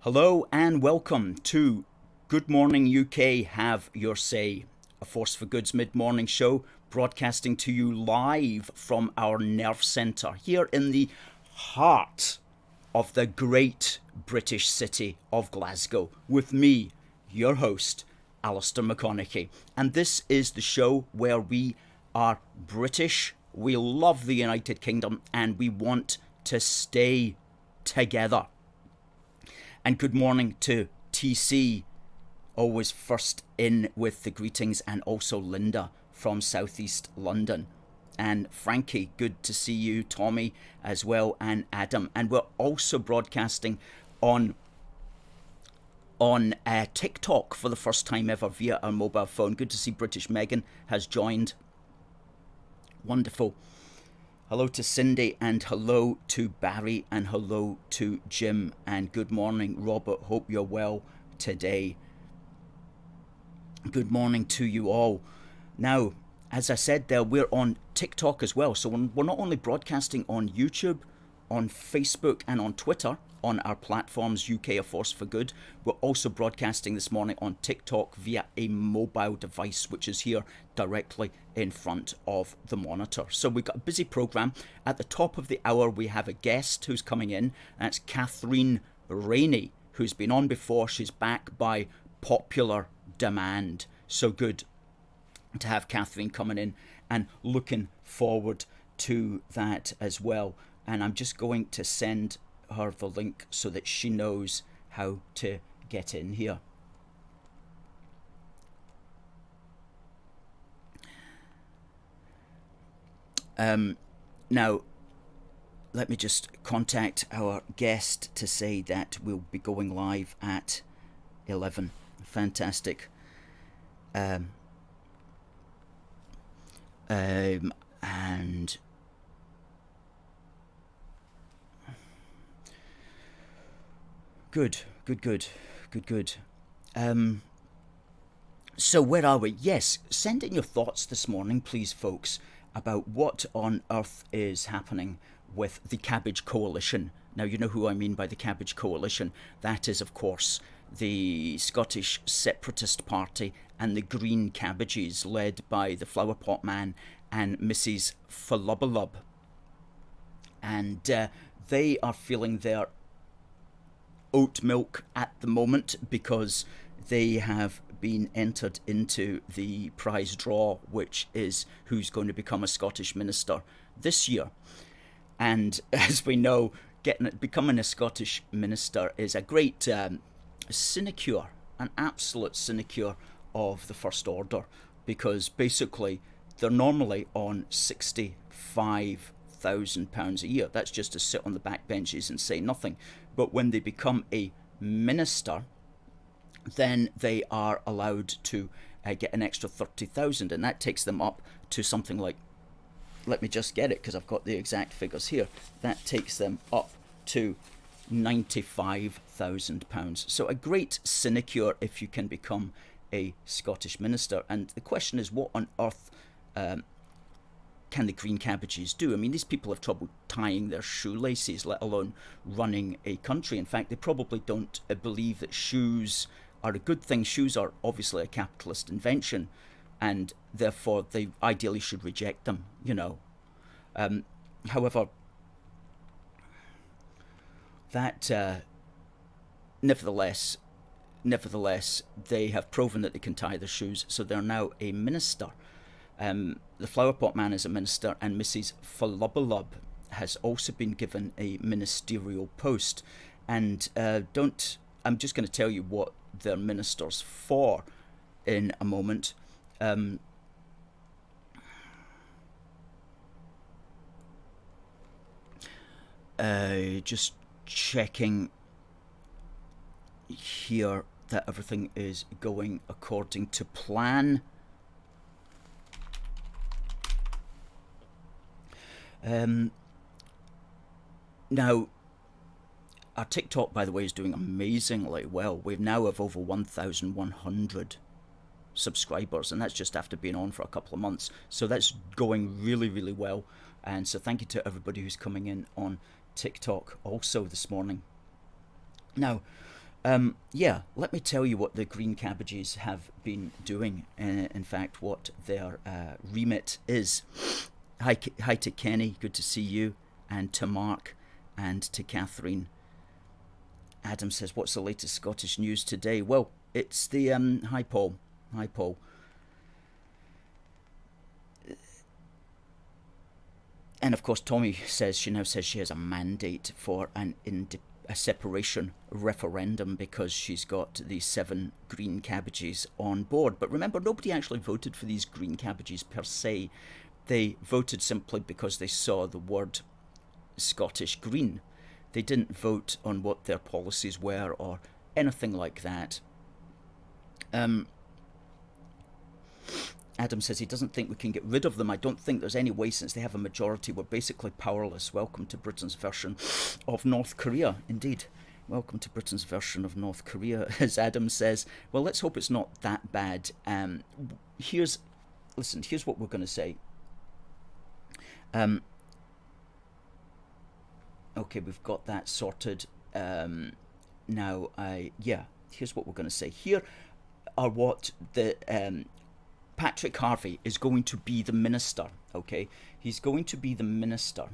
Hello and welcome to Good Morning UK Have Your Say, a Force for Good's mid-morning show broadcasting to you live from our nerve centre here in the heart of the great British city of Glasgow with me, your host, Alistair McConnachie. And this is the show where we are British, we love the United Kingdom and we want to stay together. And good morning to TC, always first in with the greetings, and also Linda from Southeast London. And Frankie, good to see you, Tommy as well, and Adam. And we're also broadcasting on TikTok for the first time ever via our mobile phone. Good to see British Megan has joined. Wonderful. Hello to Cindy, and hello to Barry, and hello to Jim, and good morning, Robert. Hope you're well today. Good morning to you all. Now, as I said there, we're on TikTok as well. So we're not only broadcasting on YouTube, on Facebook, and on Twitter, on our platforms, UK A Force for Good, we're also broadcasting this morning on TikTok via a mobile device, which is here directly in front of the monitor. So we've got a busy programme. At the top of the hour, we have a guest who's coming in. That's Catherine Rainey, who's been on before. She's back by popular demand. So good to have Catherine coming in, and looking forward to that as well. And I'm just going to send her the link so that she knows how to get in here. Now, let me just contact our guest to say that we'll be going live at 11. Fantastic. And Good. So where are we? Yes, send in your thoughts this morning, please, folks, about what on earth is happening with the Cabbage Coalition. Now, you know who I mean by the Cabbage Coalition. That is, of course, the Scottish Separatist Party and the Green Cabbages, led by the Flowerpot Man and Mrs Ful-lub-a-lub. And they are feeling their oat milk at the moment because they have been entered into the prize draw, which is who's going to become a Scottish minister this year. And as we know, becoming a Scottish minister is a great sinecure, an absolute sinecure of the First Order, because basically they're normally on £65,000 a year. That's just to sit on the back benches and say nothing. But when they become a minister, then they are allowed to get an extra 30,000, and that takes them up to something like, let me just get it because I've got the exact figures here, that takes them up to £95,000. So a great sinecure if you can become a Scottish minister. And the question is, what on earth can the Green Cabbages do? I mean, these people have trouble tying their shoelaces, let alone running a country. In fact, they probably don't believe that shoes are a good thing. Shoes are obviously a capitalist invention, and therefore they ideally should reject them, you know. However, that nevertheless, they have proven that they can tie their shoes, so they're now a minister. The Flowerpot Man is a minister, and Mrs Ful-lub-a-lub has also been given a ministerial post. And I'm just going to tell you what they're ministers for in a moment. Just checking here that everything is going according to plan. Now, our TikTok, by the way, is doing amazingly well. We now have over 1,100 subscribers, and that's just after being on for a couple of months. So that's going really, really well. And so thank you to everybody who's coming in on TikTok also this morning. Now, Yeah, let me tell you what the Green Cabbages have been doing. In fact, what their remit is. Hi to Kenny, good to see you, and to Mark, and to Catherine. Adam says, what's the latest Scottish news today? Well, it's the, hi Paul, hi Paul. And of course, Tommy says, she now says she has a mandate for a separation referendum because she's got the 7 Green Cabbages on board. But remember, nobody actually voted for these Green Cabbages per se. They voted simply because they saw the word Scottish Green. They didn't vote on what their policies were or anything like that. Adam says he doesn't think we can get rid of them. I don't think there's any way, since they have a majority. We're basically powerless. Welcome to Britain's version of North Korea. Indeed. Welcome to Britain's version of North Korea, as Adam says. Well, let's hope it's not that bad. Here's what we're going to say. Okay, we've got that sorted. Now, here's what we're going to say. Here are what the Patrick Harvie is going to be the minister. Okay, he's going to be the minister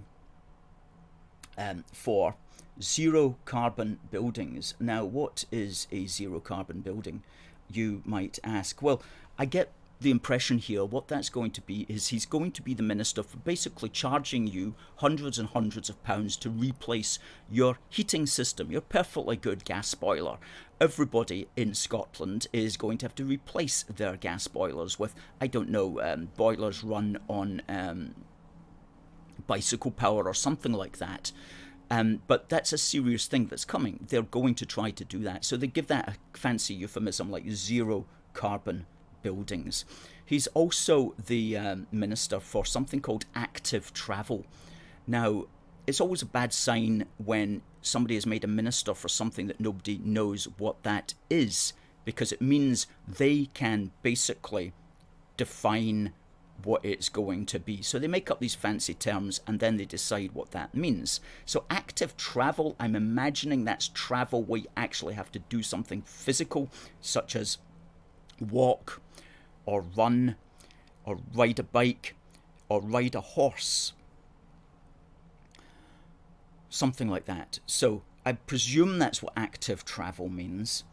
for zero carbon buildings. Now, what is a zero carbon building, you might ask? Well, I get the impression here what that's going to be is he's going to be the minister for basically charging you hundreds and hundreds of pounds to replace your heating system, your perfectly good gas boiler. Everybody in Scotland is going to have to replace their gas boilers with, I don't know, boilers run on bicycle power or something like that. But that's a serious thing that's coming. They're going to try to do that. So they give that a fancy euphemism like zero carbon buildings. He's also the minister for something called active travel. Now, it's always a bad sign when somebody is made a minister for something that nobody knows what that is, because it means they can basically define what it's going to be. So they make up these fancy terms and then they decide what that means. So active travel, I'm imagining that's travel where you actually have to do something physical, such as walk or run or ride a bike or ride a horse, something like that. So I presume that's what active travel means.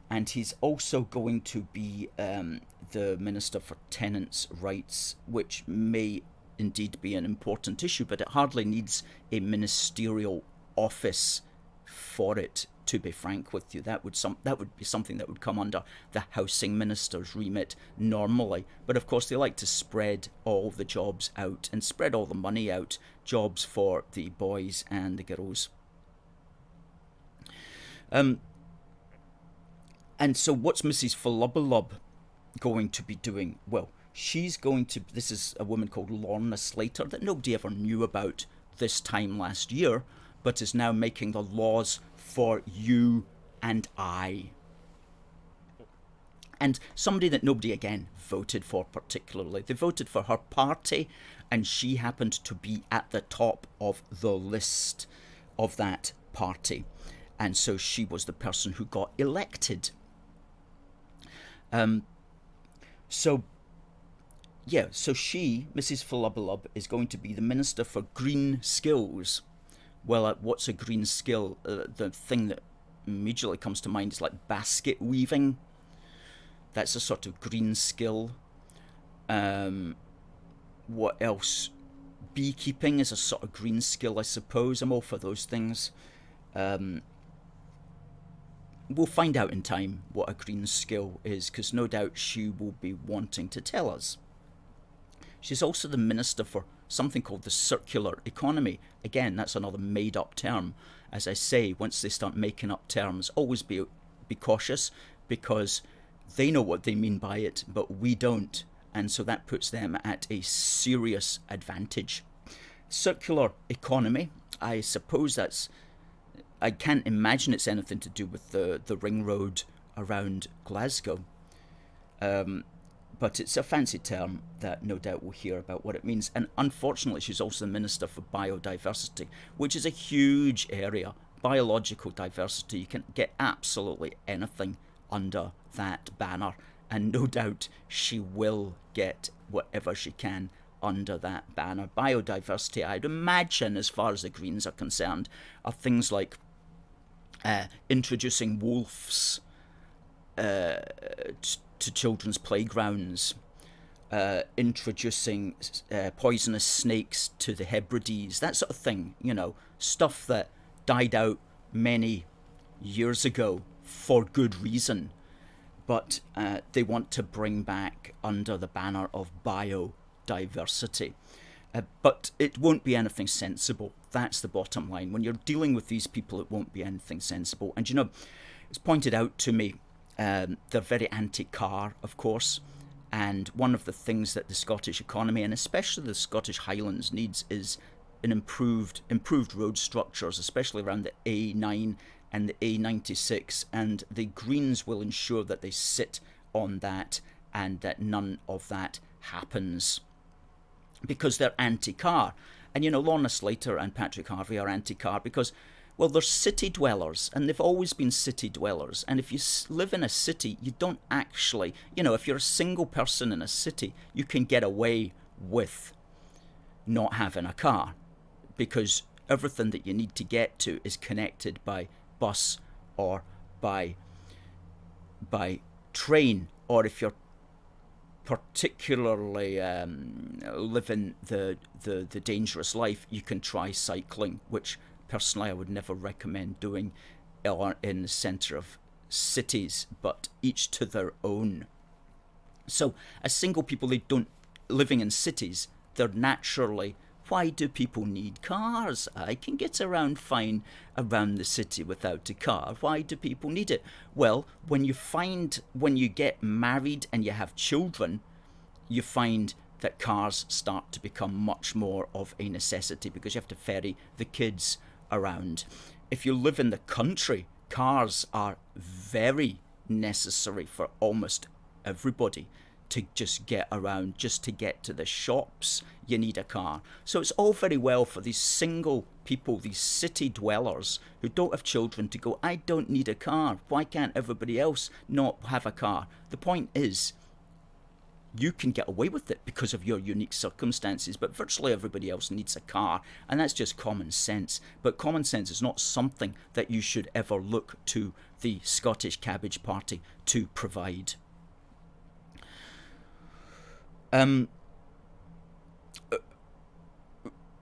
And he's also going to be the Minister for Tenants' Rights, which may indeed be an important issue, but it hardly needs a ministerial office for it, to be frank with you. That would be something that would come under the housing minister's remit normally. But of course they like to spread all the jobs out and spread all the money out, jobs for the boys and the girls. And so what's Mrs Ful-lub-a-lub going to be doing? Well, she's going to, this is a woman called Lorna Slater that nobody ever knew about this time last year, but is now making the laws for you and I. And somebody that nobody, again, voted for particularly. They voted for her party, and she happened to be at the top of the list of that party. And so she was the person who got elected. So she, Mrs Ful-lub-a-lub, is going to be the Minister for Green Skills. Well, what's a green skill? The thing that immediately comes to mind is like basket weaving. That's a sort of green skill. What else? Beekeeping is a sort of green skill, I suppose. I'm all for those things. We'll find out in time what a green skill is, because no doubt she will be wanting to tell us. She's also the Minister for something called the circular economy. Again, that's another made-up term. As I say, once they start making up terms, always be cautious, because they know what they mean by it, but we don't. And so that puts them at a serious advantage. Circular economy, I suppose that's, I can't imagine it's anything to do with the ring road around Glasgow. But it's a fancy term that no doubt we'll hear about what it means. And unfortunately, she's also the Minister for Biodiversity, which is a huge area. biological diversity. You can get absolutely anything under that banner, and no doubt she will get whatever she can under that banner. Biodiversity, I'd imagine, as far as the Greens are concerned, are things like introducing wolves to children's playgrounds, introducing poisonous snakes to the Hebrides, that sort of thing, you know, stuff that died out many years ago for good reason, but they want to bring back under the banner of biodiversity. But it won't be anything sensible. That's the bottom line. When you're dealing with these people, it won't be anything sensible. And you know, it's pointed out to me, they're very anti-car, of course. And one of the things that the Scottish economy, and especially the Scottish Highlands, needs is an improved road structures, especially around the A9 and the A96. And the Greens will ensure that they sit on that and that none of that happens, because they're anti-car. And you know, Lorna Slater and Patrick Harvie are anti-car because, well, they're city dwellers, and they've always been city dwellers. And if you live in a city, you don't actually, you know, if you're a single person in a city, you can get away with not having a car, because everything that you need to get to is connected by bus or by train, or if you're particularly living the dangerous life, you can try cycling, which personally I would never recommend doing in the centre of cities, but each to their own. So as single people, they don't, living in cities, they're naturally, why do people need cars? I can get around fine around the city without a car. Why do people need it? Well, when you get married and you have children, you find that cars start to become much more of a necessity, because you have to ferry the kids around. If you live in the country, cars are very necessary for almost everybody. To just get around, just to get to the shops, you need a car. So it's all very well for these single people, these city dwellers who don't have children, to go, I don't need a car. Why can't everybody else not have a car? The point is, you can get away with it because of your unique circumstances, but virtually everybody else needs a car, and that's just common sense. But common sense is not something that you should ever look to the Scottish Cabbage Party to provide.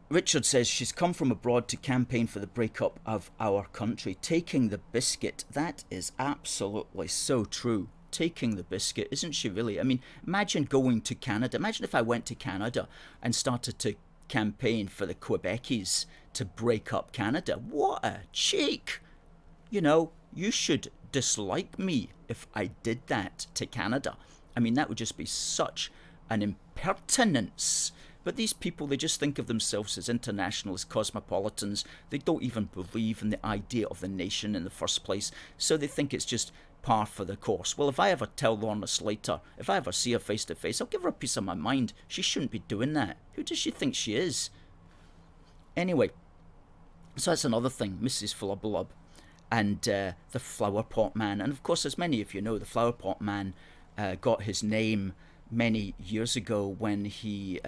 Richard says she's come from abroad to campaign for the breakup of our country. Taking the biscuit. That is absolutely so true. Taking the biscuit, isn't she really? I mean, imagine going to Canada. Imagine if I went to Canada and started to campaign for the Quebeckies to break up Canada. What a cheek! You know, you should dislike me if I did that to Canada. I mean, that would just be such an impertinence. But these people, they just think of themselves as internationalist cosmopolitans. They don't even believe in the idea of the nation in the first place, so they think it's just par for the course. Well, if I ever tell Lorna Slater, if I ever see her face to face, I'll give her a piece of my mind. She shouldn't be doing that. Who does she think she is? Anyway, so that's another thing, Mrs Ful-lub-a-lub and the flower pot man. And of course, as many of you know, the flower pot man got his name many years ago when he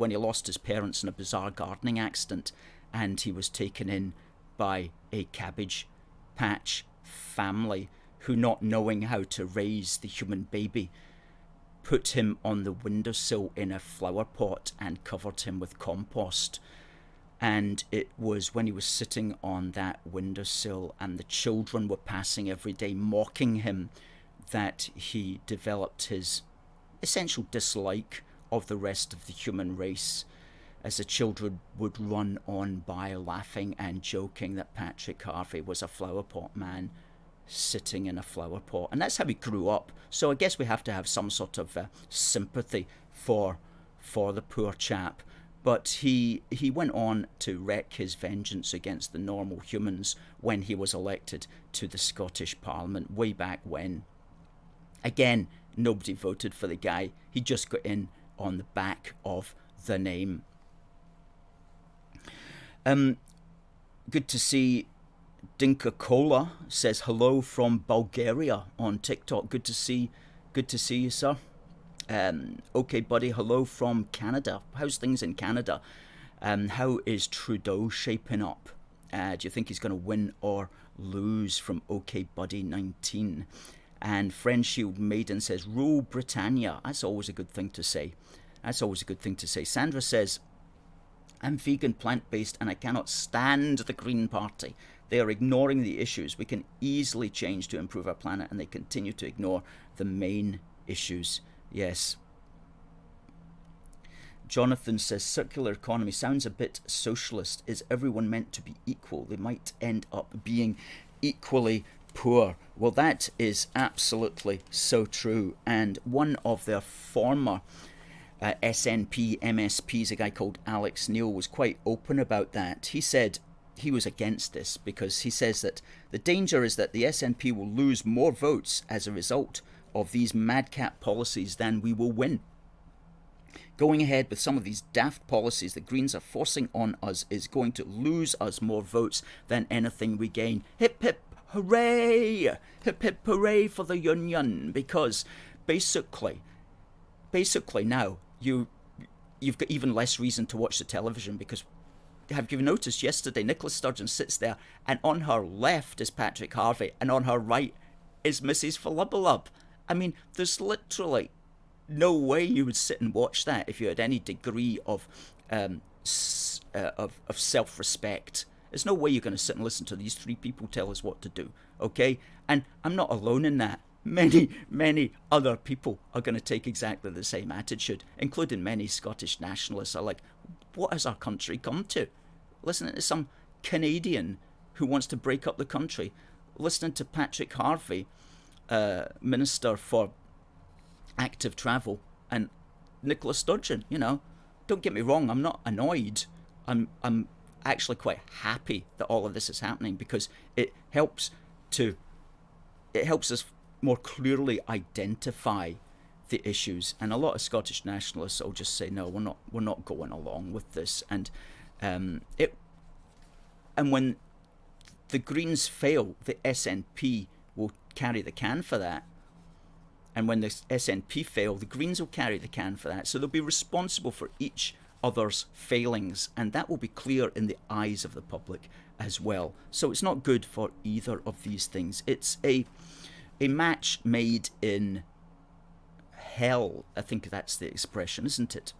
lost his parents in a bizarre gardening accident, and he was taken in by a cabbage patch family who, not knowing how to raise the human baby, put him on the windowsill in a flower pot and covered him with compost. And it was when he was sitting on that windowsill and the children were passing every day mocking him that he developed his essential dislike of the rest of the human race, as the children would run on by laughing and joking that Patrick Harvie was a flower pot man sitting in a flower pot. And that's how he grew up. So I guess we have to have some sort of sympathy for the poor chap. But he went on to wreak his vengeance against the normal humans when he was elected to the Scottish Parliament way back when. Again, nobody voted for the guy. He just got in on the back of the name. Good to see Dinka Cola says hello from Bulgaria on TikTok. Good to see you, sir. Okay, buddy, hello from Canada. How's things in Canada? How is Trudeau shaping up? Do you think he's going to win or lose from OK Buddy 19? And Friendshield Maiden says, Rule Britannia. That's always a good thing to say. Sandra says, I'm vegan, plant-based, and I cannot stand the Green Party. They are ignoring the issues we can easily change to improve our planet, and they continue to ignore the main issues. Yes. Jonathan says, circular economy sounds a bit socialist. Is everyone meant to be equal? They might end up being equally poor. Well, that is absolutely so true. And one of their former SNP MSPs, a guy called Alex Neil, was quite open about that. He said he was against this because he says that the danger is that the SNP will lose more votes as a result of these madcap policies than we will win. Going ahead with some of these daft policies the Greens are forcing on us is going to lose us more votes than anything we gain. Hip hip hooray! Hip hip hooray for the Union, because basically now you've got even less reason to watch the television, because have you noticed yesterday Nicola Sturgeon sits there and on her left is Patrick Harvie and on her right is Mrs Ful-lub-a-lub. I mean, there's literally no way you would sit and watch that if you had any degree of self-respect. There's no way you're going to sit and listen to these three people tell us what to do, okay? And I'm not alone in that. Many other people are going to take exactly the same attitude, including many Scottish nationalists are like, what has our country come to? Listening to some Canadian who wants to break up the country, listening to Patrick Harvie, Minister for Active Travel, and Nicola Sturgeon. Don't get me wrong, I'm not annoyed. I'm actually quite happy that all of this is happening, because it helps us more clearly identify the issues. And a lot of Scottish nationalists will just say, no, we're not going along with this. And when the Greens fail, the SNP will carry the can for that. And when the SNP fail, the Greens will carry the can for that. So they'll be responsible for each other's failings, and that will be clear in the eyes of the public as well. So it's not good for either of these things. It's a match made in hell. I think that's the expression, isn't it?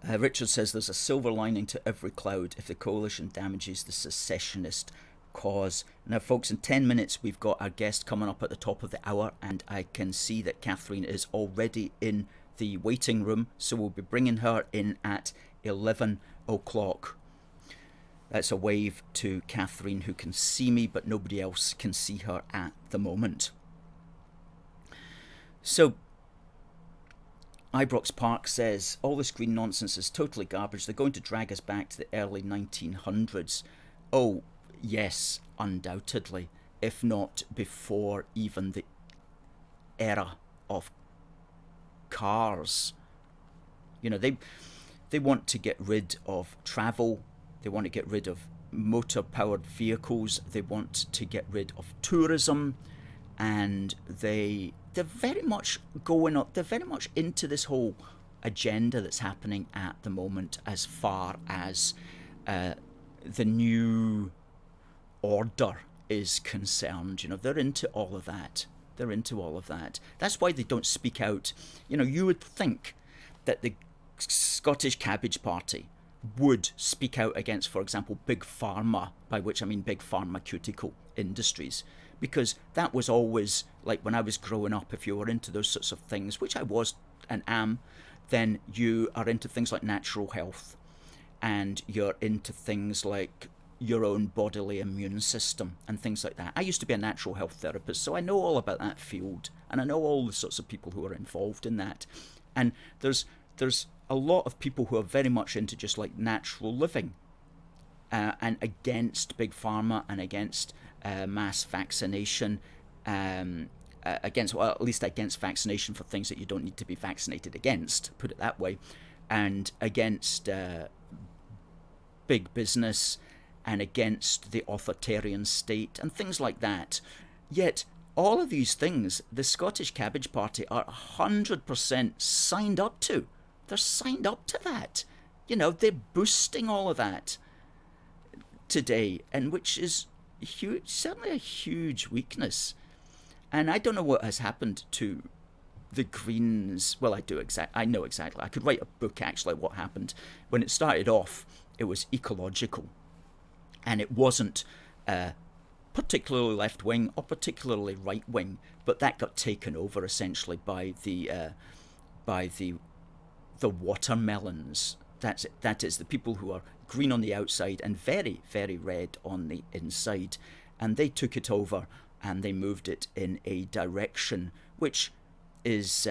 Richard says there's a silver lining to every cloud if the coalition damages the secessionist cause. Now, folks, in 10 minutes we've got our guest coming up at the top of the hour, and I can see that Catherine is already in the waiting room, so we'll be bringing her in at 11 o'clock. That's a wave to Catherine, who can see me, but nobody else can see her at the moment. So, Ibrox Park says, all this green nonsense is totally garbage. They're going to drag us back to the early 1900s. Oh, yes, undoubtedly, if not before even the era of cars. They want to get rid of travel. They want to get rid of motor-powered vehicles. They want to get rid of tourism, and they're very much going up. They're very much into this whole agenda that's happening at the moment, as far as the new order is concerned. They're into all of that. That's why they don't speak out. You would think that the Scottish Cabbage Party would speak out against, for example, Big Pharma, by which I mean big pharmaceutical industries, because that was always, like when I was growing up, if you were into those sorts of things, which I was and am, then you are into things like natural health, and you're into things like your own bodily immune system and things like that. I used to be a natural health therapist, so I know all about that field, and I know all the sorts of people who are involved in that. And there's a lot of people who are very much into just like natural living, and against big pharma and against mass vaccination, against, well, at least against vaccination for things that you don't need to be vaccinated against, put it that way. and against big business and against the authoritarian state and things like that. Yet all of these things the Scottish Cabbage Party are 100% signed up to. They're signed up to that. You know, they're boosting all of that today, and which is huge, certainly a huge weakness. And I don't know what has happened to the Greens. Well, I know exactly. I could write a book actually what happened. When it started off, it was ecological, and it wasn't particularly left-wing or particularly right-wing, but that got taken over essentially by the watermelons. That is the people who are green on the outside and very, very red on the inside. And they took it over and they moved it in a direction which is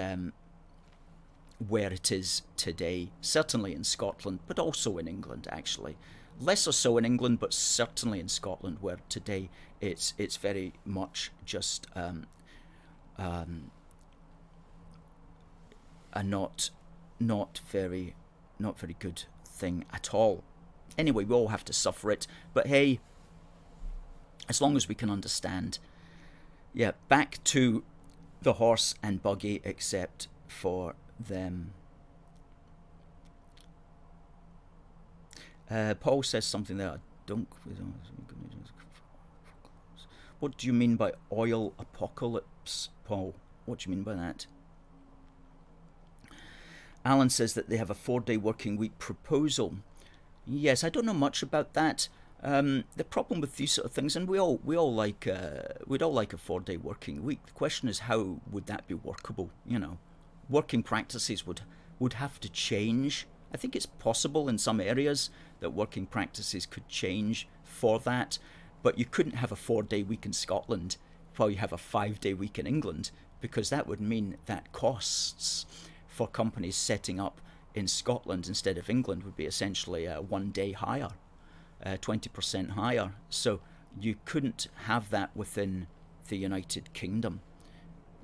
where it is today, certainly in Scotland, but also in England actually. Lesser so in England, but certainly in Scotland, where today it's very much just a not very good thing at all. Anyway, we all have to suffer it, but hey, as long as we can understand. Yeah, back to the horse and buggy, except for them. Paul says something there. What do you mean by oil apocalypse, Paul? What do you mean by that? Alan says that they have a 4-day working week proposal. Yes, I don't know much about that. The problem with these sort of things, and we'd all like a 4-day working week. The question is, how would that be workable? You know, working practices would have to change. I think it's possible in some areas that working practices could change for that, but you couldn't have a 4-day week in Scotland while you have a 5-day week in England, because that would mean that costs for companies setting up in Scotland instead of England would be essentially 1 day higher, 20% higher. So you couldn't have that within the United Kingdom.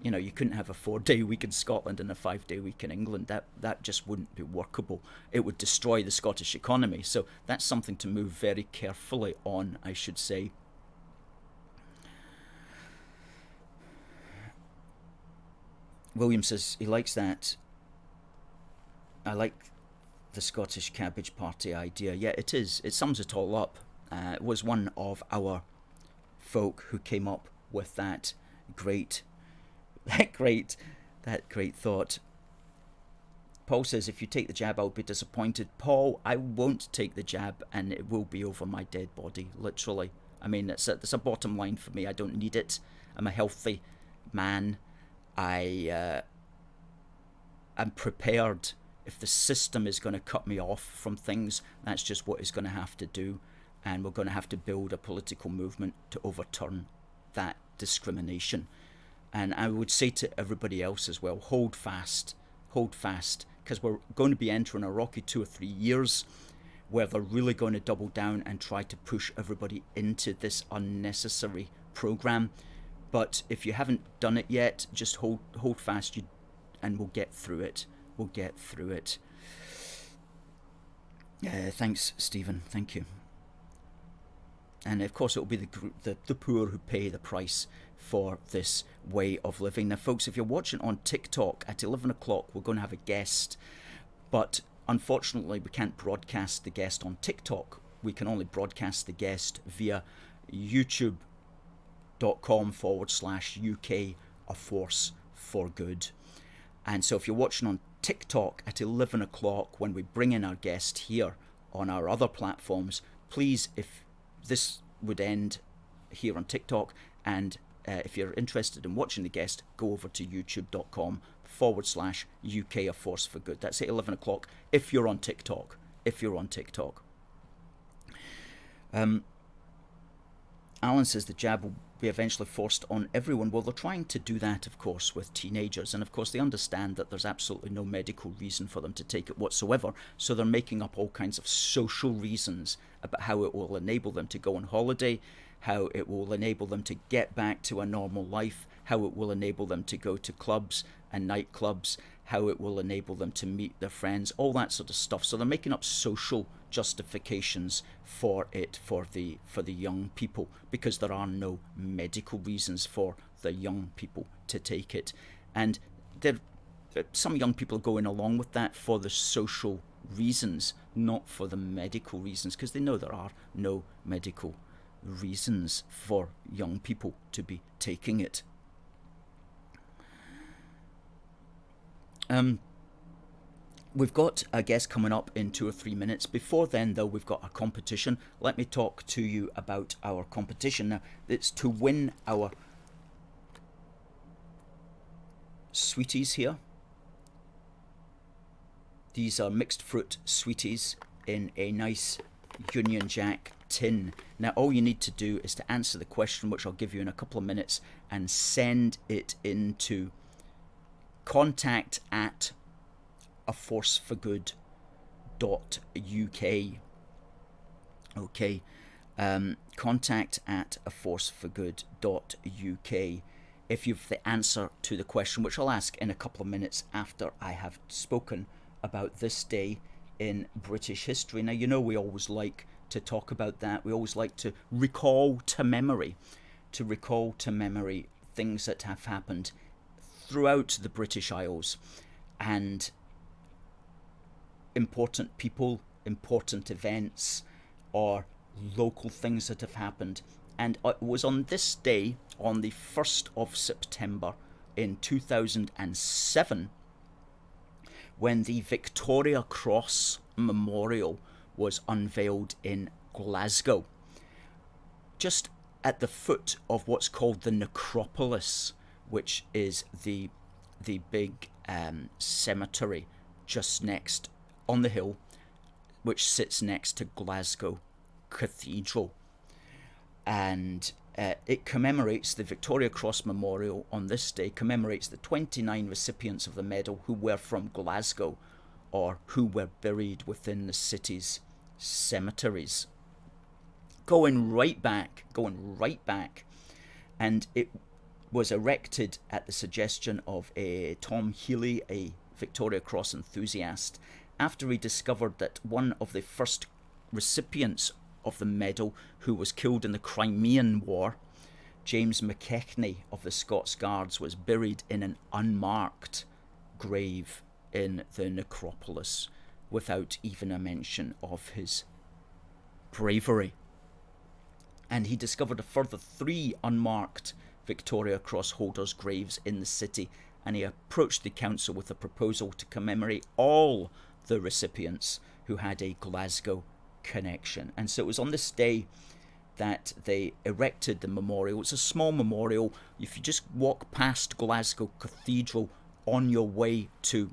You know, you couldn't have a 4-day week in Scotland and a 5-day week in England. That just wouldn't be workable. It would destroy the Scottish economy. So that's something to move very carefully on, I should say. William says he likes that. I like the Scottish Cabbage Party idea. Yeah, it is. It sums it all up. It was one of our folk who came up with that great thought. Paul says, if you take the jab, I'll be disappointed. Paul, I won't take the jab, and it will be over my dead body, literally. I mean, it's a bottom line for me. I don't need it. I'm a healthy man. I'm prepared. If the system is going to cut me off from things, that's just what it's going to have to do. And we're going to have to build a political movement to overturn that discrimination. And I would say to everybody else as well, hold fast, because we're going to be entering a rocky 2 or 3 years where they're really going to double down and try to push everybody into this unnecessary program. But if you haven't done it yet, just hold fast, and we'll get through it. Thanks, Stephen. Thank you. And of course, it will be the poor who pay the price for this way of living. Now, folks, if you're watching on TikTok at 11 o'clock, we're going to have a guest. But unfortunately, we can't broadcast the guest on TikTok. We can only broadcast the guest via youtube.com/UK, a force for good. And so if you're watching on TikTok at 11 o'clock, when we bring in our guest here on our other platforms, please, if this would end here on TikTok, and if you're interested in watching the guest, go over to youtube.com/UK, a force for good. That's at 11 o'clock if you're on TikTok. Alan says the jab will be eventually forced on everyone. Well, they're trying to do that, of course, with teenagers. And of course, they understand that there's absolutely no medical reason for them to take it whatsoever. So they're making up all kinds of social reasons about how it will enable them to go on holiday, how it will enable them to get back to a normal life, how it will enable them to go to clubs and nightclubs, how it will enable them to meet their friends, all that sort of stuff. So they're making up social justifications for it for the young people, because there are no medical reasons for the young people to take it. And some young people are going along with that for the social reasons, not for the medical reasons, because they know there are no medical reasons for young people to be taking it. We've got a guest coming up in 2 or 3 minutes. Before then, though, we've got a competition. Let me talk to you about our competition. Now, it's to win our sweeties here. These are mixed fruit sweeties in a nice Union Jack tin. Now, all you need to do is to answer the question, which I'll give you in a couple of minutes, and send it into contact@aforceforgood.uk. Okay, contact@aforceforgood.uk. If you've the answer to the question, which I'll ask in a couple of minutes after I have spoken about this day in British history. Now, you know we always like to talk about that. We always like to recall to memory things that have happened throughout the British Isles, and important people, important events, or local things that have happened. And it was on this day, on the 1st of September in 2007, when the Victoria Cross Memorial was unveiled in Glasgow, just at the foot of what's called the necropolis, which is the big cemetery just next on the hill, which sits next to Glasgow Cathedral. And it commemorates, the Victoria Cross Memorial on this day commemorates the 29 recipients of the medal who were from Glasgow, or who were buried within the city's cemeteries. Going right back, and it was erected at the suggestion of Tom Healy, a Victoria Cross enthusiast, after he discovered that one of the first recipients of the medal, who was killed in the Crimean War, James McKechnie of the Scots Guards, was buried in an unmarked grave in the necropolis without even a mention of his bravery. And he discovered a further 3 unmarked Victoria Cross holders' graves in the city, and he approached the council with a proposal to commemorate all the recipients who had a Glasgow connection. And so it was on this day that they erected the memorial. It's a small memorial. If you just walk past Glasgow Cathedral on your way to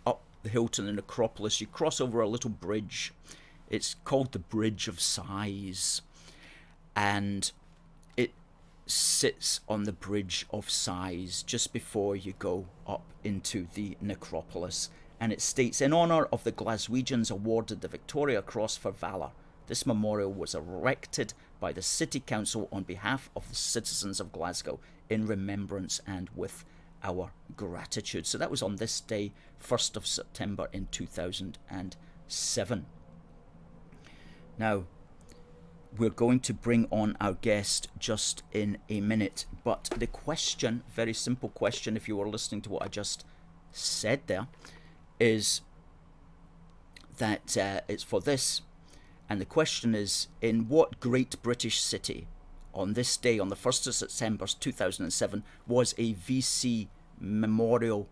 up the hill to the necropolis, you cross over a little bridge. It's called the Bridge of Sighs, and it sits on the Bridge of Sighs just before you go up into the necropolis. And it states, in honour of the Glaswegians awarded the Victoria Cross for valour, this memorial was erected by the City Council on behalf of the citizens of Glasgow in remembrance and with our gratitude. So that was on this day, 1st of September in 2007. Now, we're going to bring on our guest just in a minute, but the question, very simple question, if you were listening to what I just said there, is that it's for this, and the question is, in what great British city on this day, on the 1st of September 2007, was a VC memorial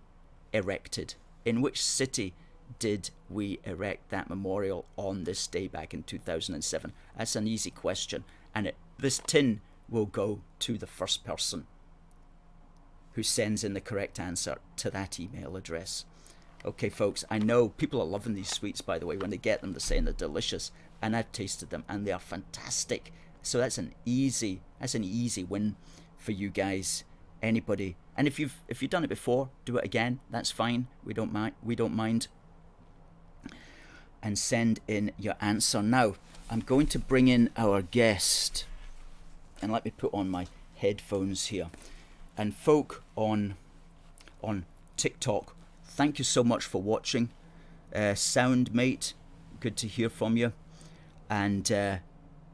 erected? In which city did we erect that memorial on this day back in 2007? That's an easy question, and this tin will go to the first person who sends in the correct answer to that email address. Okay, folks, I know people are loving these sweets, by the way. When they get them, they're saying they're delicious, and I've tasted them, and they are fantastic. So that's an easy win for you guys. Anybody, and if you've done it before, do it again. That's fine. We don't mind. And send in your answer. Now, I'm going to bring in our guest, and let me put on my headphones here. And folk on TikTok, thank you so much for watching. Sound Mate, good to hear from you. And the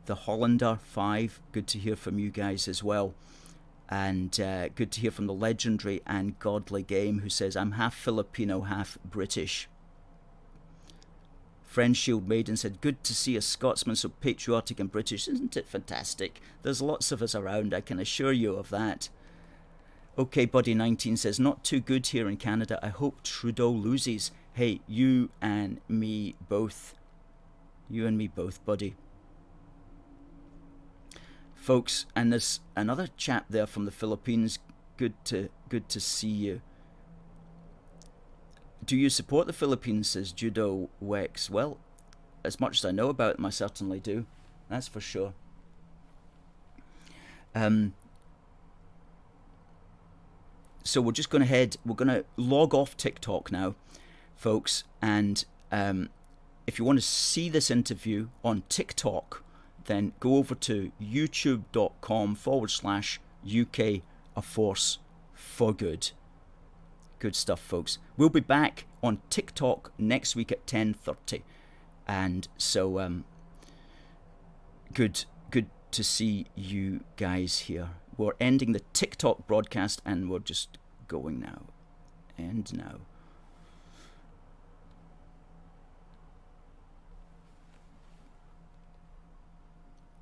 Hollander 5, good to hear from you guys as well. And good to hear from the legendary and godly Game, who says, I'm half Filipino, half British. Friend Shield Maiden said, good to see a Scotsman so patriotic and British. Isn't it fantastic? There's lots of us around, I can assure you of that. Okay, Buddy 19 says, not too good here in Canada. I hope Trudeau loses. Hey, you and me both. You and me both, buddy. Folks, and there's another chap there from the Philippines. Good to see you. Do you support the Philippines, says Judo Wex? Well, as much as I know about them, I certainly do. That's for sure. So we're just going to we're going to log off TikTok now, folks. And if you want to see this interview on TikTok, then go over to youtube.com/UK A Force for Good. Good stuff, folks. We'll be back on TikTok next week at 10:30. And so good to see you guys here. We're ending the TikTok broadcast and we're just going now. End now.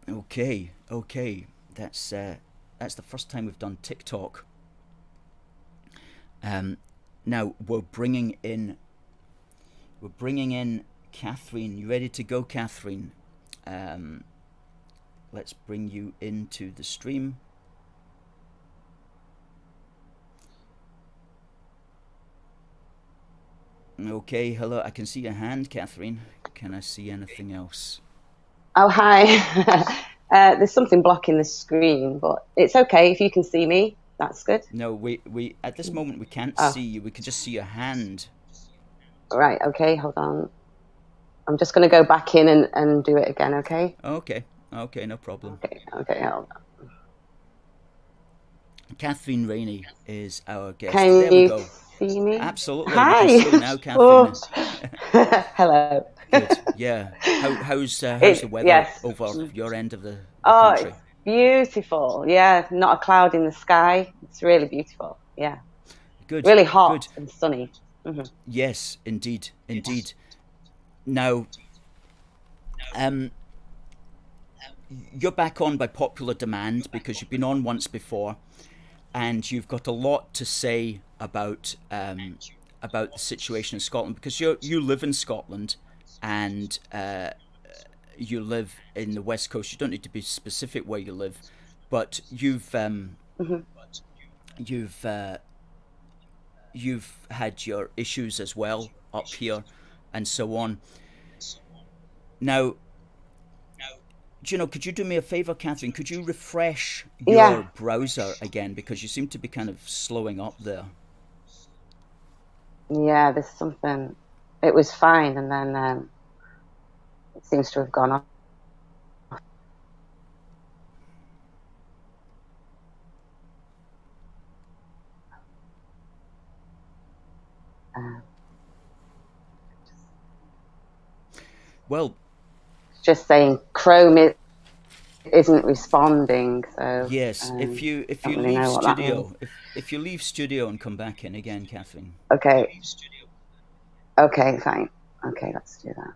Okay. That's the first time we've done TikTok. Now we're bringing in Catherine. You ready to go, Catherine? Let's bring you into the stream. Okay, hello. I can see your hand, Catherine. Can I see anything else? Oh, hi. There's something blocking the screen, but it's okay if you can see me. That's good. No, we at this moment we can't see you. We can just see your hand. Right. Okay. Hold on. I'm just going to go back in and do it again. Okay. Okay. No problem. Okay. Hold on. Catherine Rainey is our guest. Can there we go. See me? Absolutely. Hi. We can see you now, Catherine. Hello. Good. Yeah. How's the weather over your end of the country? It's beautiful. Yeah, not a cloud in the sky. It's really beautiful. Yeah. Good. Really hot and sunny. Mm-hmm. Yes, indeed. Now, you're back on by popular demand because you've been on once before, and you've got a lot to say about the situation in Scotland, because you live in Scotland and you live in the West Coast. You don't need to be specific where you live, but you've had your issues as well up here and so on. Now, could you do me a favor, Catherine? Could you refresh your browser again, because you seem to be kind of slowing up there? Yeah, there's something. It was fine, and then it seems to have gone off. Well, just saying Chrome isn't responding. So yes, if you leave studio, if you leave studio and come back in again, Catherine. Okay, fine. Okay, let's do that.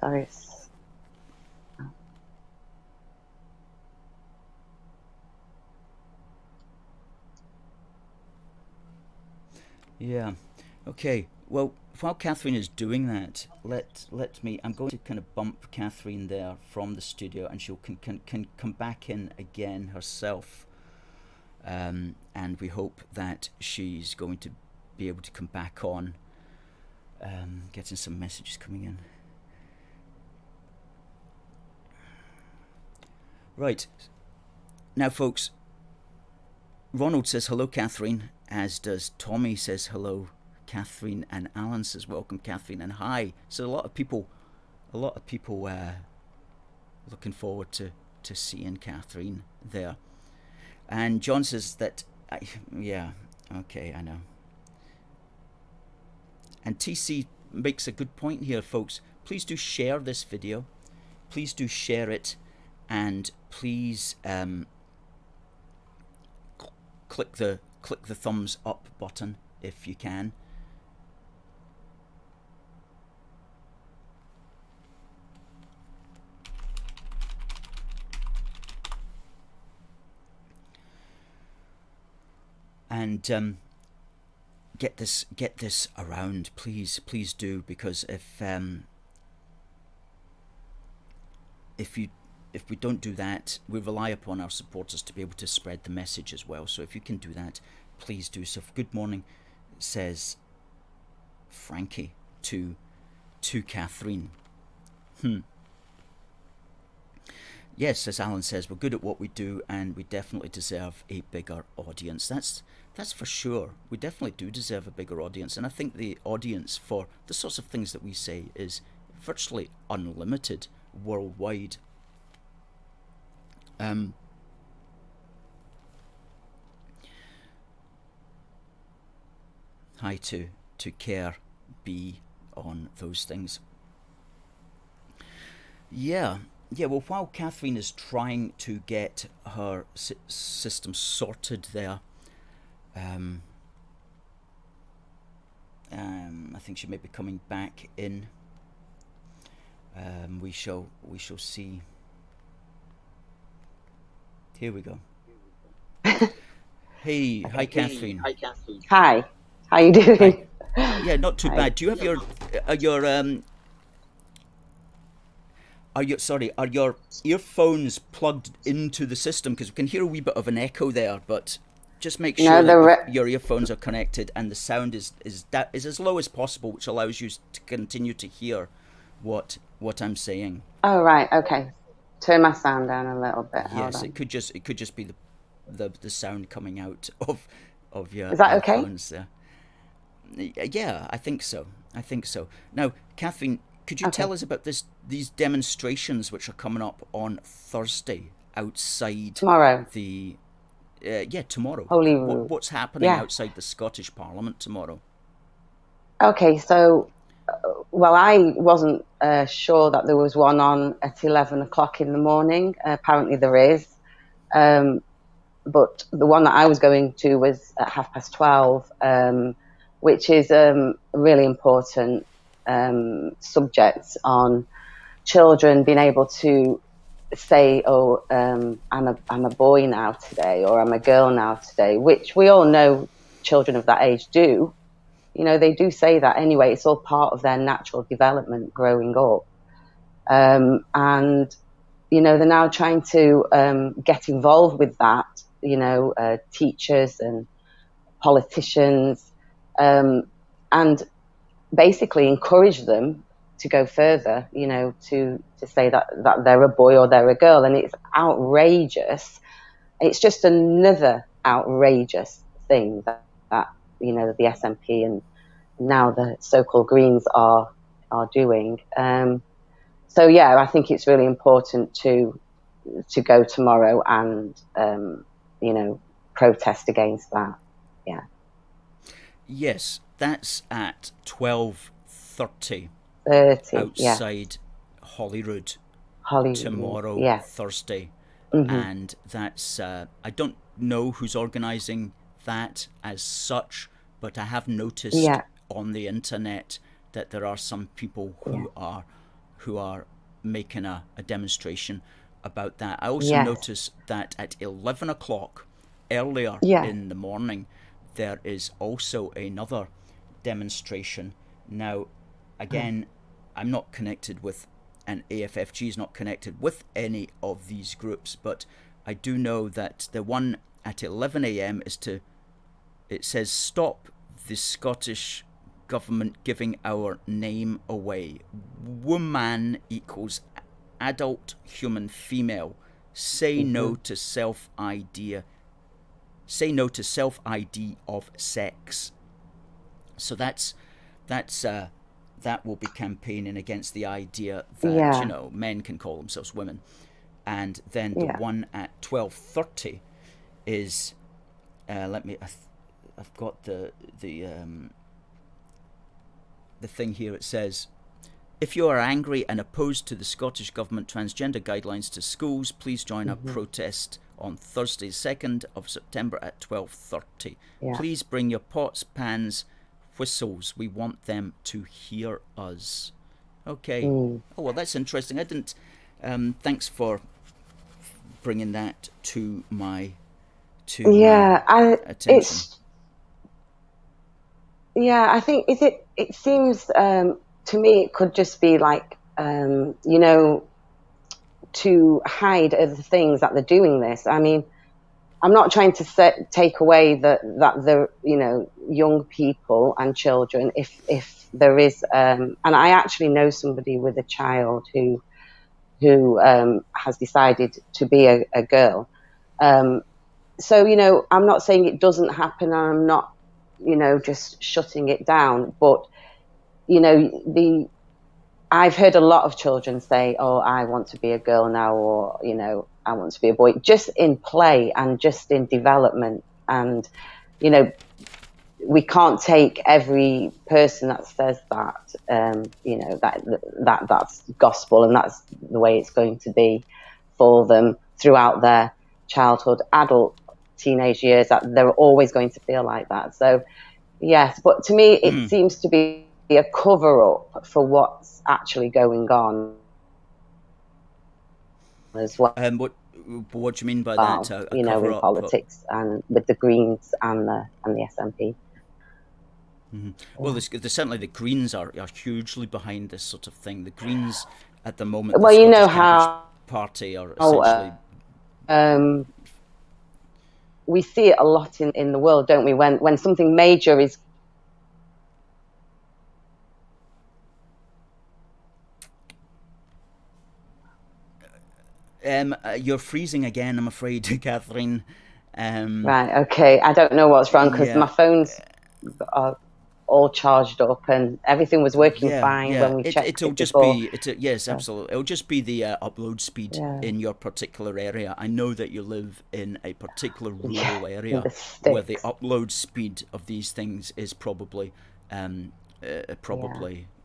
Sorry. Yeah. Okay. Well, while Catherine is doing that, I'm going to kind of bump Catherine there from the studio, and she'll can come back in again herself. And we hope that she's going to be able to come back on. Getting some messages coming in. Right. Now, folks, Ronald says hello, Catherine, as does Tommy says hello, Catherine, and Alan says welcome, Catherine, and hi. So a lot of people looking forward to seeing Catherine there. And John says that Yeah, okay, I know. And TC makes a good point here, folks. Please do share this video. Please do share it, and please click the thumbs up button if you can. And get this around, please do, because if we don't do that, we rely upon our supporters to be able to spread the message as well. So if you can do that, please do so. Good morning, says Frankie to Catherine. Yes, as Alan says, we're good at what we do, and we definitely deserve a bigger audience. That's for sure. We definitely do deserve a bigger audience, and I think the audience for the sorts of things that we say is virtually unlimited worldwide. Hi to Care B on those things. Yeah, well, while Catherine is trying to get her system sorted there, I think she may be coming back in. We shall see. Here we go. Hey, hi Catherine. Hi, how you doing? Hi. Yeah, not too bad. Do you have are your earphones plugged into the system? Because we can hear a wee bit of an echo there, but just make sure that your earphones are connected and the sound is as low as possible, which allows you to continue to hear what I'm saying. Oh right, okay. Turn my sound down a little bit. Yes, it could just be the sound coming out of your Is that earphones there. Yeah, I think so. Now, Catherine, could you tell us about these demonstrations which are coming up on Thursday outside tomorrow? Tomorrow. Holyrood. What's happening outside the Scottish Parliament tomorrow? Okay, so well, I wasn't sure that there was one on at 11 o'clock in the morning. Apparently there is, but the one that I was going to was at 12:30, which is a really important subject on children being able to say, "Oh, I'm a boy now today," or "I'm a girl now today," which we all know children of that age do. You know, they do say that anyway. It's all part of their natural development growing up. And, you know, they're now trying to get involved with that, you know, teachers and politicians, and basically encourage them to go further, you know, to say that they're a boy or they're a girl. And it's outrageous. It's just another outrageous thing that you know, the SNP and now the so-called Greens are doing. So yeah, I think it's really important to go tomorrow and you know, protest against that. Yeah. Yes, that's at 12:30 outside Holyrood tomorrow, Thursday. And that's I don't know who's organising that as such, but I have noticed on the internet that there are some people who are making a demonstration about that. I also noticed that at 11 o'clock earlier in the morning there is also another demonstration. Now again, I'm not connected with, and AFFG is not connected with any of these groups, but I do know that the one at 11 a.m. it says, "Stop the Scottish government giving our name away. Woman equals adult human female. Say no to self-ID. Say no to self-ID of sex." So that will be campaigning against the idea that you know, men can call themselves women. And then the one at 12:30 is let me. I've got the thing here. It says, if you are angry and opposed to the Scottish Government transgender guidelines to schools, please join our protest on Thursday, 2nd of September at 12:30. Yeah. Please bring your pots, pans, whistles. We want them to hear us. Okay. Oh, well, that's interesting. I didn't... thanks for bringing that to my attention. I think it seems to me it could just be like, to hide other things that they're doing this. I mean, I'm not trying to take away that the young people and children, if there is, and I actually know somebody with a child who has decided to be a girl. So I'm not saying it doesn't happen, and I'm not just shutting it down, but I've heard a lot of children say, oh, I want to be a girl now, or, I want to be a boy, just in play and just in development. And, we can't take every person that says that, that's gospel and that's the way it's going to be for them throughout their childhood, adult, teenage years, that they're always going to feel like that. So, yes, but to me, it seems to be a cover-up for what's actually going on as well. What do you mean by that? In politics and with the Greens and the SNP. Mm-hmm. Well, there's certainly the Greens are hugely behind this sort of thing. The Greens at the moment, well, the Scottish Cabbage Party are essentially... we see it a lot in the world, don't we? When something major is... You're freezing again, I'm afraid, Catherine. Right, okay. I don't know what's wrong because my phone's all charged up and everything was working fine when we checked it'll it just before. Yes, absolutely. It'll just be the upload speed in your particular area. I know that you live in a particular rural area where the upload speed of these things is probably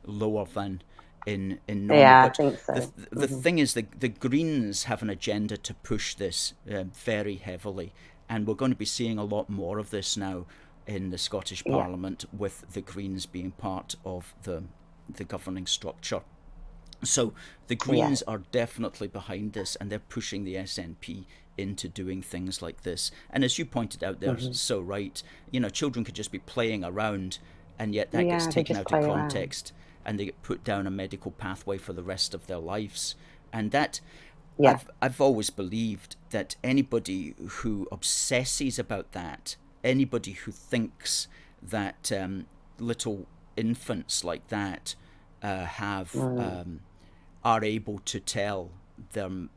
lower than in normal. Yeah, but I think so. The thing is, the Greens have an agenda to push this very heavily, and we're going to be seeing a lot more of this now in the Scottish Parliament, with the Greens being part of the governing structure. So the Greens are definitely behind this, and they're pushing the SNP into doing things like this. And as you pointed out, they're so right. Children could just be playing around, and yet that gets taken out of context, and they get put down a medical pathway for the rest of their lives. And that, I've always believed that anybody who obsesses about that, anybody who thinks that little infants like that are able to tell them,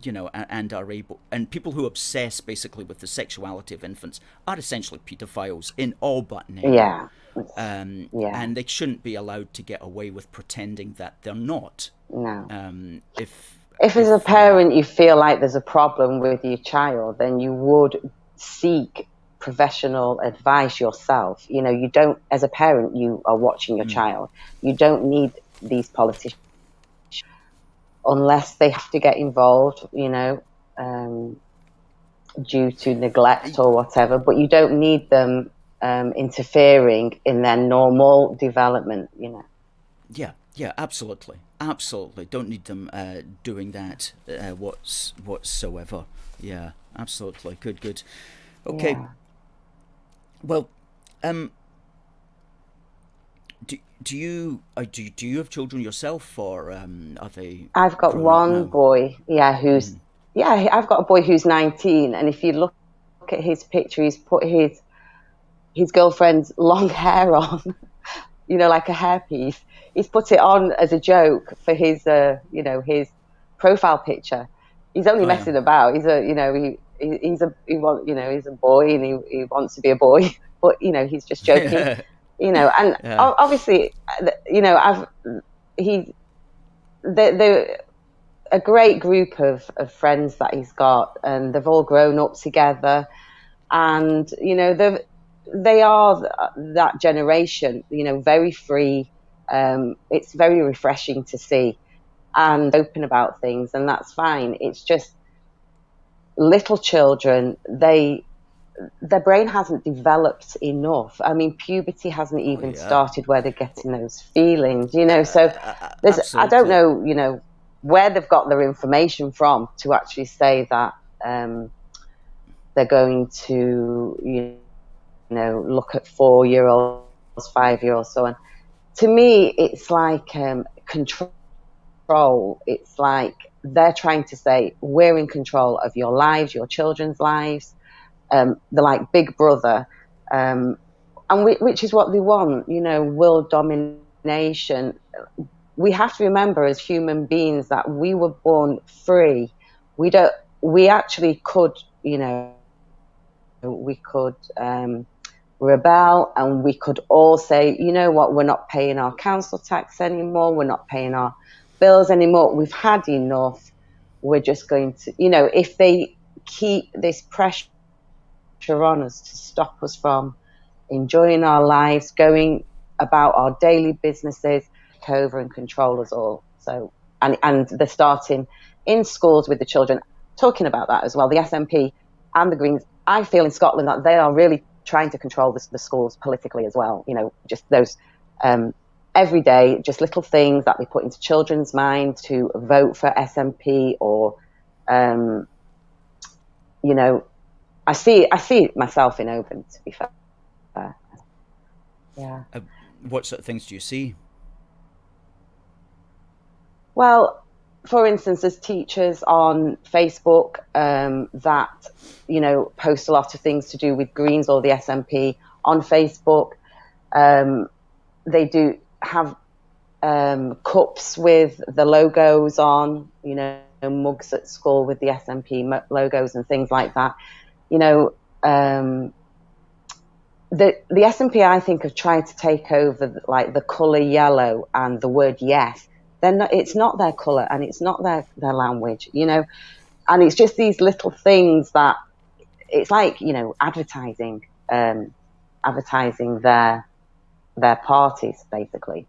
and people who obsess basically with the sexuality of infants are essentially paedophiles in all but name. And they shouldn't be allowed to get away with pretending that they're not. No. If as a parent you feel like there's a problem with your child, then you would seek professional advice yourself. You don't, as a parent, you are watching your child. You don't need these politicians unless they have to get involved, due to neglect or whatever, but you don't need them interfering in their normal development, Yeah, absolutely. Don't need them doing that whatsoever. Yeah, absolutely. Good. Okay. Yeah. Well, do you have children yourself, or are they? I've got one boy. Who's I've got a boy who's 19, and if you look at his picture, he's put his girlfriend's long hair on, like a hairpiece. He's put it on as a joke for his his profile picture. He's only messing about. He's he's a boy and he wants to be a boy, but he's just joking. Obviously, they're a great group of friends that he's got, and they've all grown up together. And they are that generation, very free. It's very refreshing to see, and open about things, and that's fine. It's just little children, their brain hasn't developed enough. I mean, puberty hasn't even started where they're getting those feelings, so I don't know, where they've got their information from to actually say that they're going to, look at 4-year-olds, 5-year-olds, so on. To me, it's like control. It's like they're trying to say, we're in control of your lives, your children's lives. They're like Big Brother, and which is what they want, world domination. We have to remember as human beings that we were born free. We actually could, we could rebel, and we could all say, you know what, we're not paying our council tax anymore, we're not paying our bills anymore, we've had enough, we're just going to, if they keep this pressure on us to stop us from enjoying our lives, going about our daily businesses, take over and control us all. So, and they're starting in schools with the children, talking about that as well. The SNP and the Greens, I feel in Scotland that they are really trying to control the schools politically as well. Just those every day, just little things that they put into children's minds to vote for SNP, or I see it myself in Oban, to be fair. Yeah. What sort of things do you see? Well, for instance, there's teachers on Facebook that, post a lot of things to do with Greens or the SNP on Facebook. They do have cups with the logos on, mugs at school with the SNP logos and things like that. The SNP, I think, have tried to take over like the colour yellow and the word yes. It's not their colour, and it's not their language, and it's just these little things that it's like, advertising their parties, basically.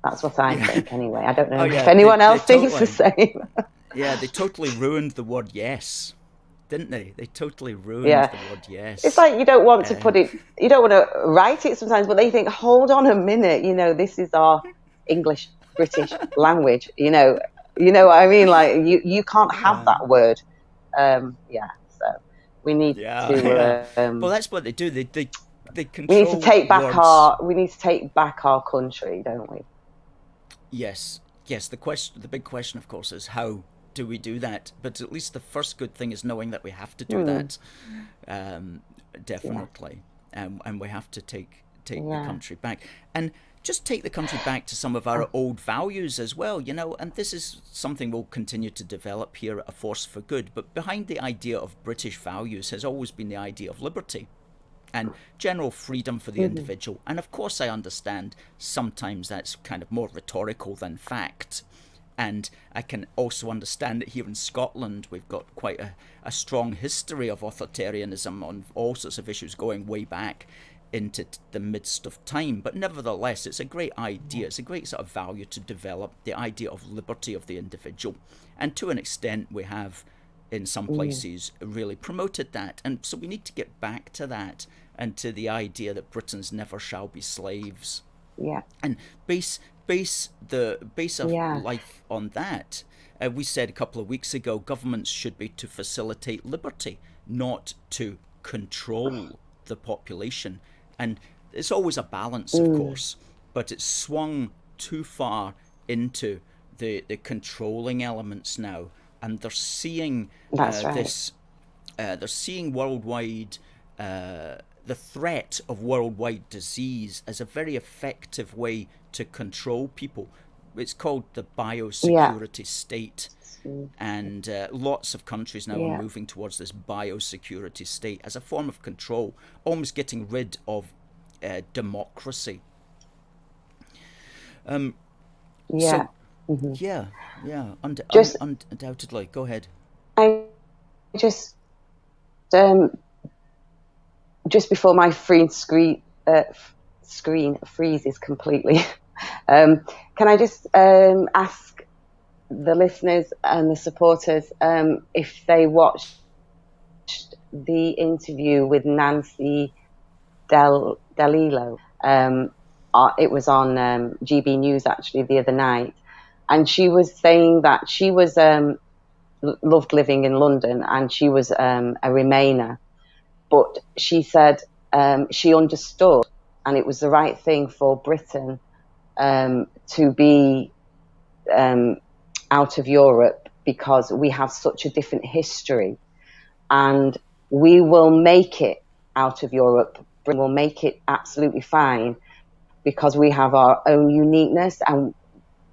That's what I think anyway. I don't know if anyone else thinks the same. Yeah, they totally ruined the word yes, didn't they? They totally ruined the word yes. It's like you don't want to put it, you don't want to write it sometimes, but they think, hold on a minute, this is our English British language, you know what I mean? Like you can't have that word. So we need to. Well, that's what they do. They control. We need to take back words. We need to take back our country, don't we? Yes. The big question, of course, is how do we do that? But at least the first good thing is knowing that we have to do that. Definitely, and we have to take the country back, and just take the country back to some of our old values as well, and this is something we'll continue to develop here at A Force for Good. But behind the idea of British values has always been the idea of liberty and general freedom for the individual. And of course, I understand sometimes that's kind of more rhetorical than fact. And I can also understand that here in Scotland, we've got quite a strong history of authoritarianism on all sorts of issues going way back into the midst of time. But nevertheless, it's a great idea. It's a great sort of value to develop, the idea of liberty of the individual. And to an extent, we have, in some places, really promoted that. And so we need to get back to that, and to the idea that Britons never shall be slaves. Yeah. And base of life on that. We said a couple of weeks ago, governments should be to facilitate liberty, not to control the population. And it's always a balance, of course, but it's swung too far into the controlling elements now, and they're seeing this. They're seeing worldwide the threat of worldwide disease as a very effective way to control people. It's called the biosecurity state. And lots of countries now are moving towards this biosecurity state as a form of control, almost getting rid of democracy. Undoubtedly. Go ahead. I just just before my screen freezes completely, can I just ask the listeners and the supporters if they watched the interview with Nancy Delilo? It was on GB News actually the other night, and she was saying that she was loved living in London, and she was a Remainer, but she said she understood, and it was the right thing for Britain to be out of Europe, because we have such a different history, and we will make it out of Europe. Britain will make it absolutely fine, because we have our own uniqueness, and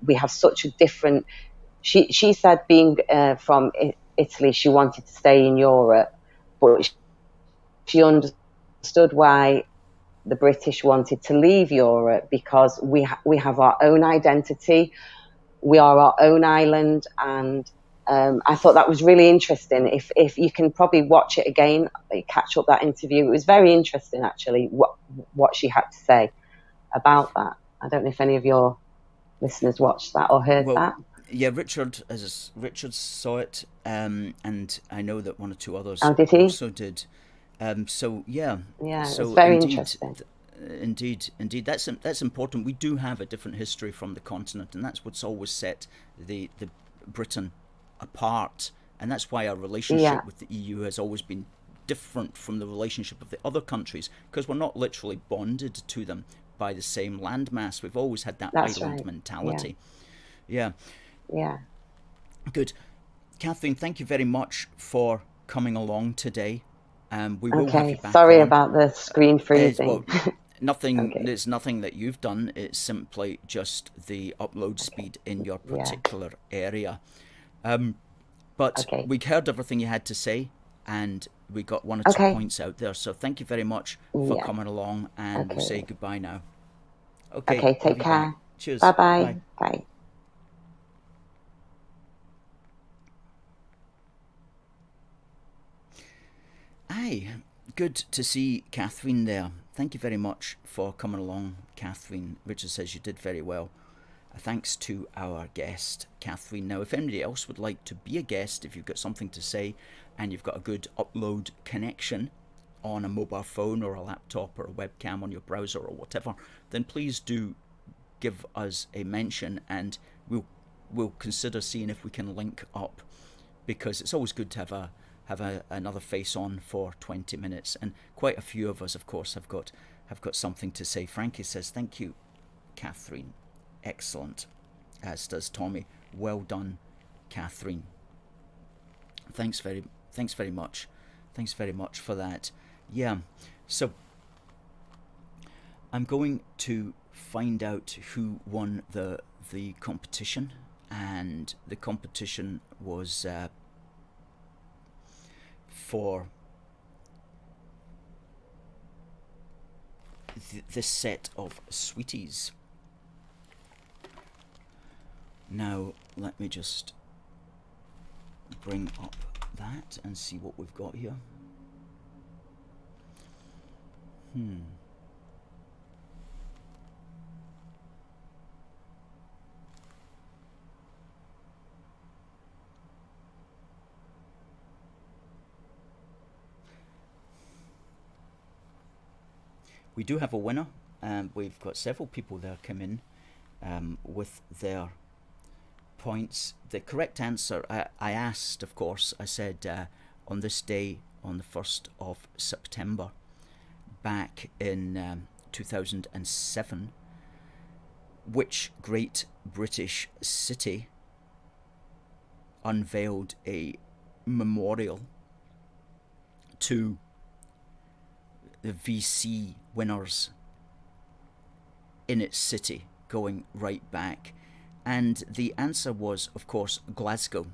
we have such a different. She said, being from Italy, she wanted to stay in Europe, but she understood why the British wanted to leave Europe, because we have our own identity, we are our own island, and I thought that was really interesting. If you can probably watch it again, catch up that interview. It was very interesting, actually, what she had to say about that. I don't know if any of your listeners watched that or heard that. Yeah, Richard saw it, and I know that one or two others also did. So yeah, so it's very interesting. Indeed, that's important. We do have a different history from the continent, and that's what's always set the Britain apart, and that's why our relationship with the EU has always been different from the relationship of the other countries, because we're not literally bonded to them by the same landmass. We've always had that island mentality. Yeah. Good. Catherine, thank you very much for coming along today. We will have you back. Sorry about the screen freezing. There's nothing that you've done. It's simply just the upload speed in your particular area. But we heard everything you had to say, and we got one or two points out there. So thank you very much for coming along, and we'll say goodbye now. Okay, take care. Back. Cheers. Bye-bye. Bye. Aye, good to see Catherine there. Thank you very much for coming along, Catherine. Richard says you did very well. Thanks to our guest, Catherine. Now, if anybody else would like to be a guest, if you've got something to say and you've got a good upload connection on a mobile phone or a laptop or a webcam on your browser or whatever, then please do give us a mention, and we'll consider seeing if we can link up, because it's always good to have another face on for 20 minutes, and quite a few of us, of course, have got something to say. Frankie says, thank you, Catherine. Excellent. As does Tommy. Well done, Catherine. Thanks very much. Thanks very much for that. Yeah. So I'm going to find out who won the competition, and the competition was for this set of sweeties. Now let me just bring up that and see what we've got here. We do have a winner, and we've got several people there come in with their points. The correct answer, I asked, of course, I said on this day, on the 1st of September, back in 2007, which great British city unveiled a memorial to the VC winners in its city, going right back? And the answer was, of course, Glasgow.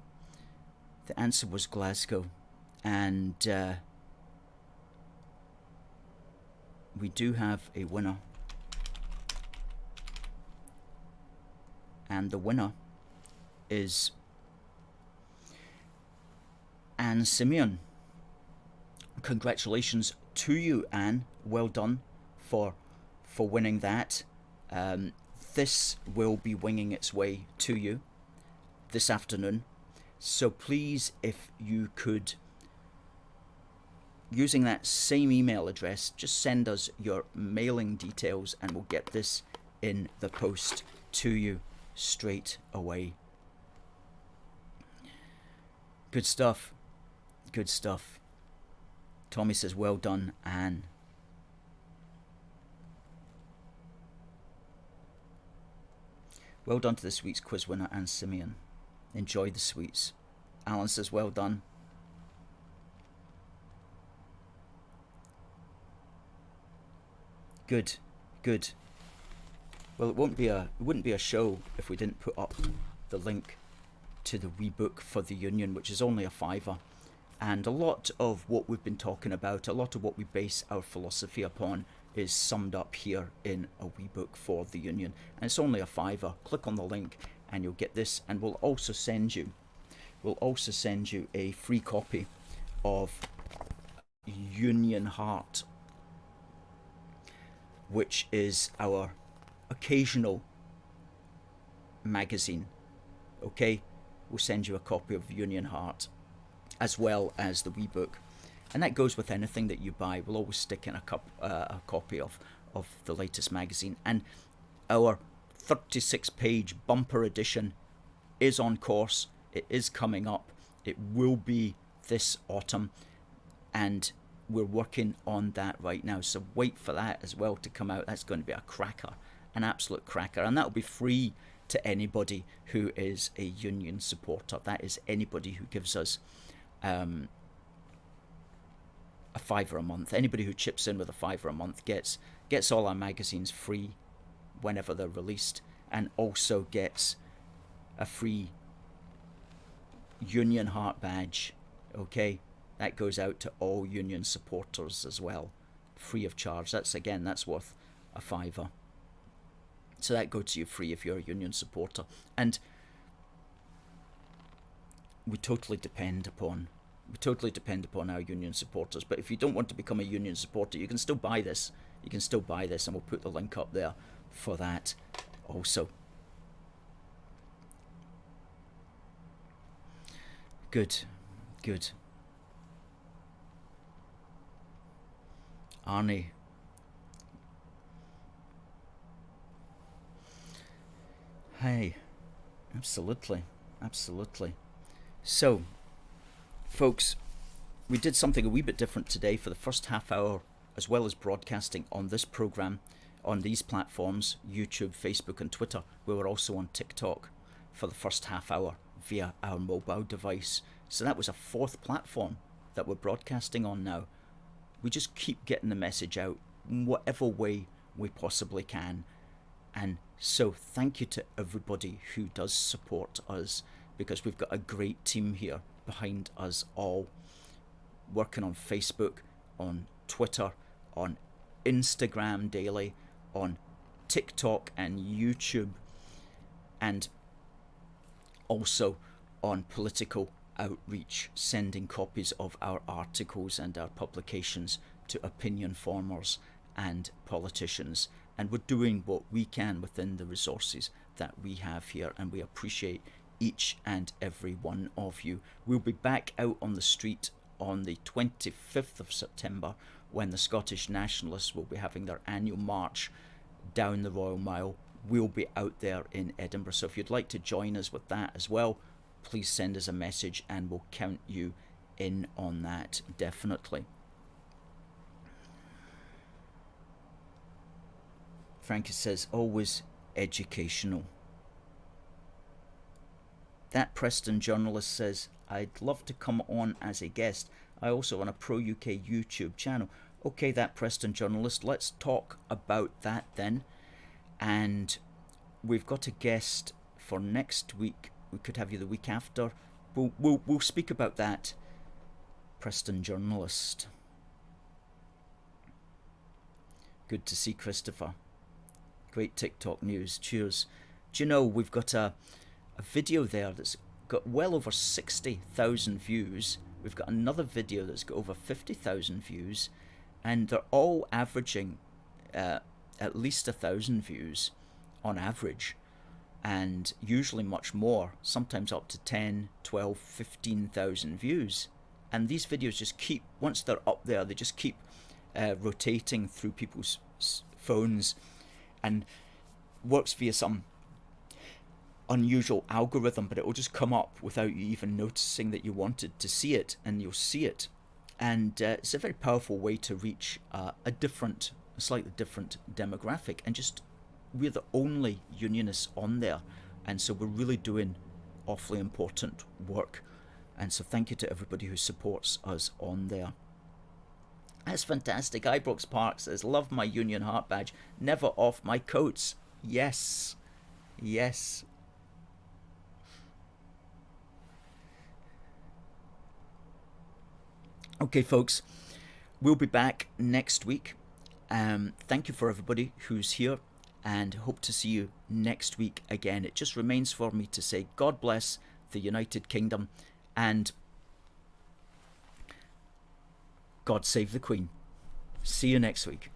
The answer was Glasgow. And we do have a winner. And the winner is Anne Simeon. Congratulations to you, Anne. Well done for winning that. This will be winging its way to you this afternoon. So please, if you could, using that same email address, just send us your mailing details and we'll get this in the post to you straight away. Good stuff. Good stuff. Tommy says, well done, Anne. Well done to this week's quiz winner, Anne Simeon. Enjoy the sweets. Alan says, well done. Good, good. Well, it wouldn't be a show if we didn't put up the link to the wee book for the Union, which is only a £5. And a lot of what we've been talking about, a lot of what we base our philosophy upon, is summed up here in a wee book for the Union. And it's only a £5. Click on the link and you'll get this, and we'll also send you a free copy of Union Heart, which is our occasional magazine. Okay, we'll send you a copy of Union Heart as well as the wee book, and that goes with anything that you buy. We'll always stick in a copy of the latest magazine. And our 36-page bumper edition is on course. It is coming up. It will be this autumn, and we're working on that right now, so wait for that as well to come out. That's going to be a cracker, an absolute cracker, and that'll be free to anybody who is a Union supporter. That is anybody who gives us a £5 a month. Anybody who chips in with a £5 a month gets all our magazines free whenever they're released, and also gets a free Union Heart badge. Okay, that goes out to all Union supporters as well, free of charge. That's worth a £5. So that goes to you free if you're a Union supporter. And we totally depend upon our Union supporters. But if you don't want to become a Union supporter, you can still buy this. And we'll put the link up there for that also. Good. Arnie. Hey, absolutely. So, folks, we did something a wee bit different today for the first half hour, as well as broadcasting on this program on these platforms, YouTube, Facebook and Twitter. We were also on TikTok for the first half hour via our mobile device. So that was a fourth platform that we're broadcasting on now. We just keep getting the message out in whatever way we possibly can. And so thank you to everybody who does support us, because we've got a great team here behind us all, working on Facebook, on Twitter, on Instagram daily, on TikTok and YouTube, and also on political outreach, sending copies of our articles and our publications to opinion formers and politicians. And we're doing what we can within the resources that we have here, and we appreciate each and every one of you. We'll be back out on the street on the 25th of September, when the Scottish Nationalists will be having their annual march down the Royal Mile. We'll be out there in Edinburgh, so if you'd like to join us with that as well, please send us a message and we'll count you in on that, definitely. Frankie says, always educational. That Preston journalist says, I'd love to come on as a guest. I also run a Pro-UK YouTube channel. Okay, that Preston journalist, let's talk about that then. And we've got a guest for next week. We could have you the week after. We'll speak about that, Preston journalist. Good to see Christopher. Great TikTok news. Cheers. Do you know we've got a video there that's got well over 60,000 views. We've got another video that's got over 50,000 views, and they're all averaging at least 1,000 views on average, and usually much more, sometimes up to 10, 12, 15,000 views. And these videos just keep, once they're up there, they just keep rotating through people's phones, and works via some unusual algorithm, but it will just come up without you even noticing that you wanted to see it, and you'll see it. And it's a very powerful way to reach a slightly different demographic. And just, we're the only Unionists on there, and so we're really doing awfully important work. And so thank you to everybody who supports us on there. That's fantastic. Ibrox Park says, love my Union Heart badge, never off my coats. Yes, yes. Okay, folks, we'll be back next week. Thank you for everybody who's here, and hope to see you next week again. It just remains for me to say God bless the United Kingdom, and God save the Queen. See you next week.